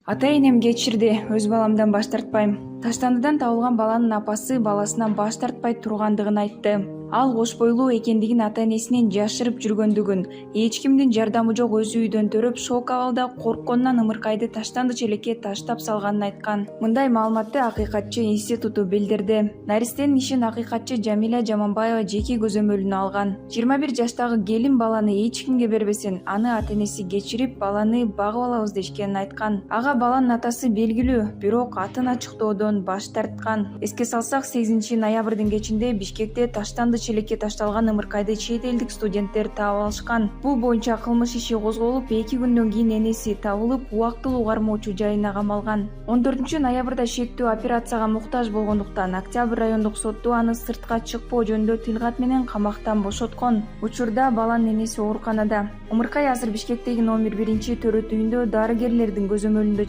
Ата-энем кечирди, өз баламдан баш тартпайм. Таштандыдан табылган баланын апасы баласынан баш тартпай тургандыгын айтты. Ал кош бойлуу экендигин, ата-энесинен жашырып жүргөндүгүн, эч кимдин жардамы жок өзү үйдөн төрөп шок абалда коркконунан ымыркайды таштанды челекке таштап салганын айткан. Мындай маалыматты Акыйкатчы институту билдирди. Наристенин ишин акыйкатчы Жамиля Жаманбаева жеке көзөмөлүнө алган. 21 жаштагы келин баланы эч кимге бербесин, аны ата-энеси кечирип, баланы багып алабыз дешкенин айткан. Ага баланын атасы белгилүү, бирок атын ачыктоодон баш тарткан. Эске салсак, 8 ноябрдын кечинде Бишкекте таштанды челекке ташталган ымыркайды чет элдик студенттер таап алышкан. Бул боюнча кылмыш иши козголуп, 2 күндөн кийин энеси табылып, убактылуу кармоочу жайына камалган. 14 ноябрда шектүү операцияга муктаж болгондуктан Октябрь райондук соту аны сыртка чыкпоо жөнүндө тилкат менен камактан бошоткон. Учурда баланын энеси ооруканада. Ымыркай азыр Бишкектеги номер 1 төрөт үйүндө дарыгерлердин көзөмөлүндө